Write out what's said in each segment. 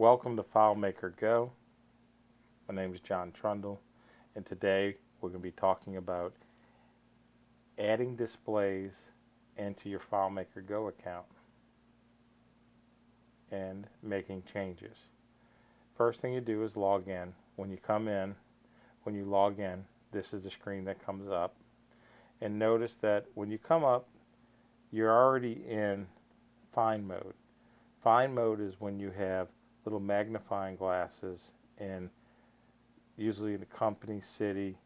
Welcome to FileMaker Go. My name is John Trundle, and today we're going to be talking about adding displays into your FileMaker Go account and making changes. First thing you do is log in. When you log in, this is the screen that comes up. And notice that when you come up, you're already in Find mode. Find mode is when you have little magnifying glasses and usually in the company, city,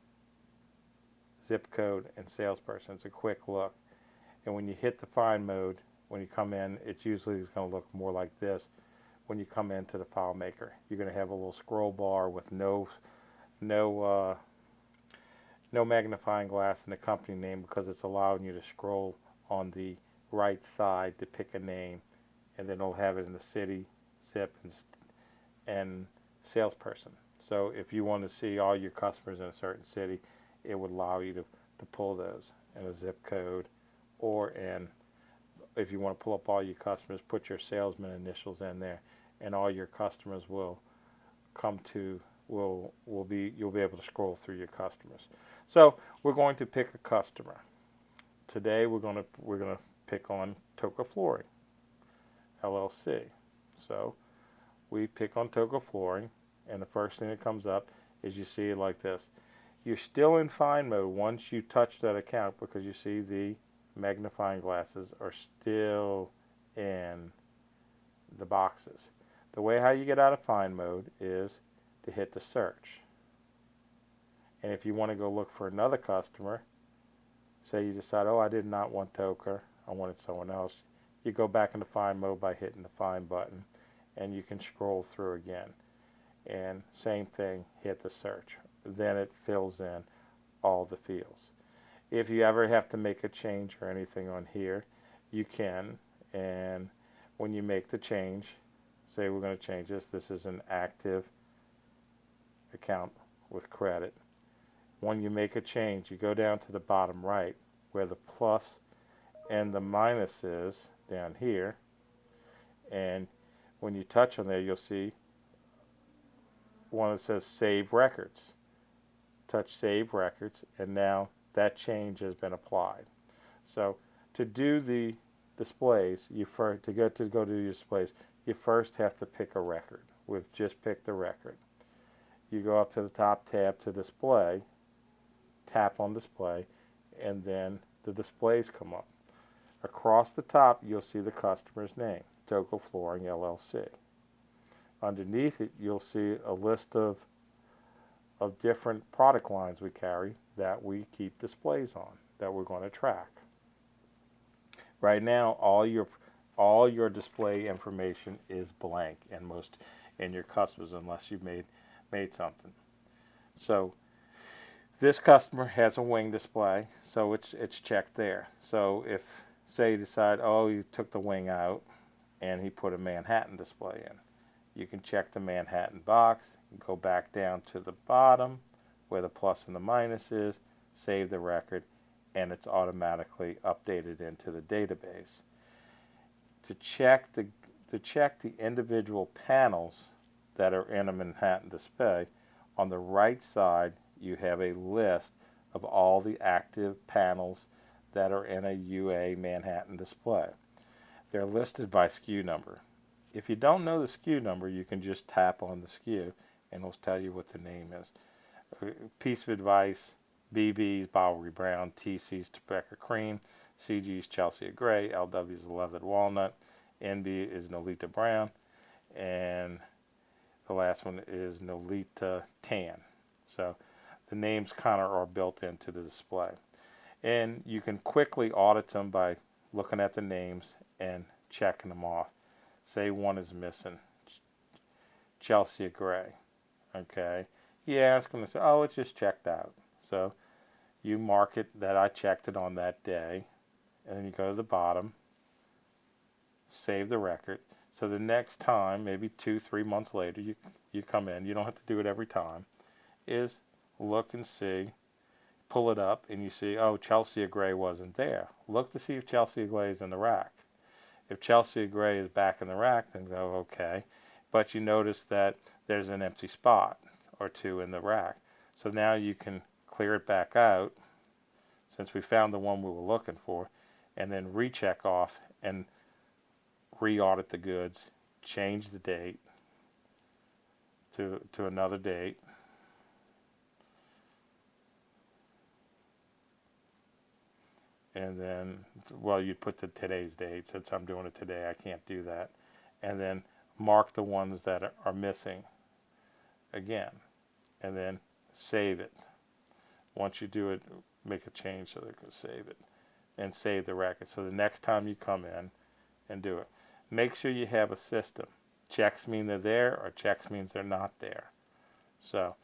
zip code, and salesperson. It's a quick look. And when you hit the find mode, when you come in, it's usually going to look more like this. When you come into the FileMaker, you're going to have a little scroll bar with no magnifying glass in the company name because it's allowing you to scroll on the right side to pick a name, and then it'll have it in the city, zip, and salesperson. So if you want to see all your customers in a certain city, it would allow you to pull those in a zip code, or if you want to pull up all your customers, put your salesman initials in there, and all your customers will you'll be able to scroll through your customers. So we're going to pick a customer. Today we're going to pick on Toka Flooring, LLC. So we pick on Toka Flooring, and the first thing that comes up is you see it like this. You're still in find mode once you touch that account because you see the magnifying glasses are still in the boxes. The way how you get out of find mode is to hit the search. And if you want to go look for another customer, say you decide, oh, I did not want Toka, I wanted someone else, you go back into find mode by hitting the find button, and you can scroll through again. And same thing, hit the search. Then it fills in all the fields. If you ever have to make a change or anything on here, you can. And when you make the change, say we're going to change this. This is an active account with credit. When you make a change, you go down to the bottom right where the plus and the minus is down here. And when you touch on there, you'll see one that says Save Records. Touch Save Records, and now that change has been applied. So to do the displays, go to the displays, you first have to pick a record. We've just picked the record. You go up to the top tab to display, tap on display, and then the displays come up. Across the top, you'll see the customer's name, Toka Flooring LLC. Underneath it, you'll see a list of different product lines we carry that we keep displays on, that we're going to track. Right now, all your display information is blank in your customers unless you've made something. So this customer has a wing display, so it's checked there. So if, say, you decide, oh, you took the wing out and he put a Manhattan display in, you can check the Manhattan box, go back down to the bottom where the plus and the minus is, save the record, and it's automatically updated into the database. To check the individual panels that are in a Manhattan display, on the right side you have a list of all the active panels that are in a UA Manhattan display. They're listed by SKU number. If you don't know the SKU number, you can just tap on the SKU and it'll tell you what the name is. Piece of advice: BB's Bowery Brown, TC's Tobacco Cream, CG's Chelsea Gray, LW's Leathered Walnut, NB is Nolita Brown, and the last one is Nolita Tan. So the names kind of are built into the display. And you can quickly audit them by looking at the names and checking them off. Say one is missing, Chelsea Gray. Okay, you ask them to say, oh, it's just checked out. So you mark it that I checked it on that day, and then you go to the bottom, save the record. So the next time, maybe 2-3 months later, you come in, you don't have to do it every time, is look and see, pull it up, and you see, oh, Chelsea Gray wasn't there. Look to see if Chelsea Gray is in the rack. If Chelsea Gray is back in the rack, then go, okay. but you notice that there's an empty spot or two in the rack. So now you can clear it back out, since we found the one we were looking for, and then recheck off and re-audit the goods, change the date to another date, and then, well, you put today's date. Since I'm doing it today, I can't do that. And then mark the ones that are missing again, and then save it. Once you do it, make a change so they can save it and save the record. So the next time you come in and do it, make sure you have a system. Checks mean they're there, or checks means they're not there. So,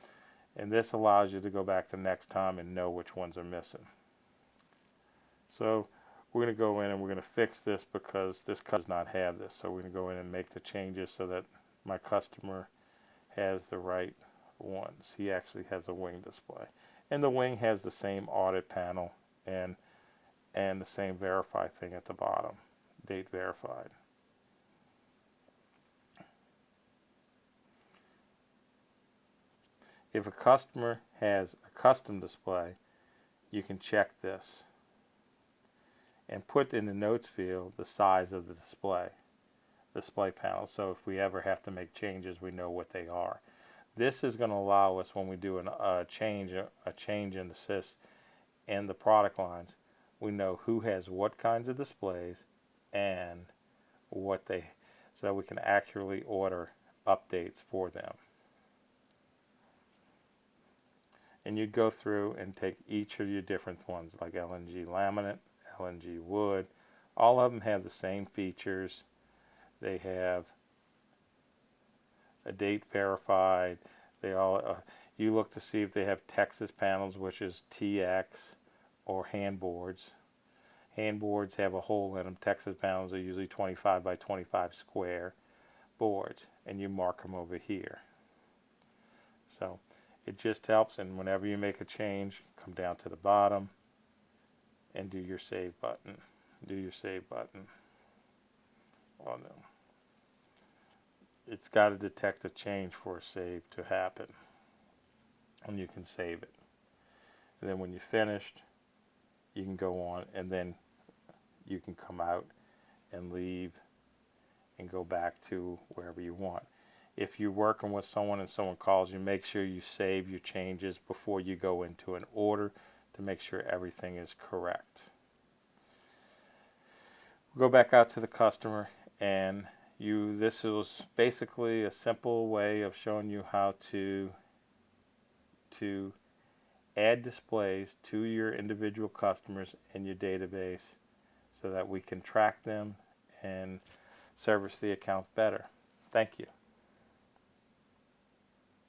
and this allows you to go back the next time and know which ones are missing. So we're going to go in and we're going to fix this because this does not have this. So we're going to go in and make the changes so that my customer has the right ones. He actually has a wing display. And the wing has the same audit panel and the same verify thing at the bottom, date verified. If a customer has a custom display, you can check this and put in the notes field the size of the display panel. So if we ever have to make changes, we know what they are. This is going to allow us, when we do a change in the sys and the product lines, we know who has what kinds of displays and what they, so that we can accurately order updates for them. And you'd go through and take each of your different ones, like LNG laminate, LNG wood. All of them have the same features. They have a date verified. They all you look to see if they have Texas panels, which is TX, or handboards. Handboards have a hole in them. Texas panels are usually 25 by 25 square boards, and you mark them over here. So it just helps, and whenever you make a change, come down to the bottom and do your save button. Do your save button. Oh no. It's got to detect a change for a save to happen, and you can save it. And then when you're finished, you can go on, and then you can come out and leave and go back to wherever you want. If you're working with someone and someone calls you, make sure you save your changes before you go into an order to make sure everything is correct. Go back out to the customer, and this was basically a simple way of showing you how to add displays to your individual customers in your database so that we can track them and service the account better. Thank you.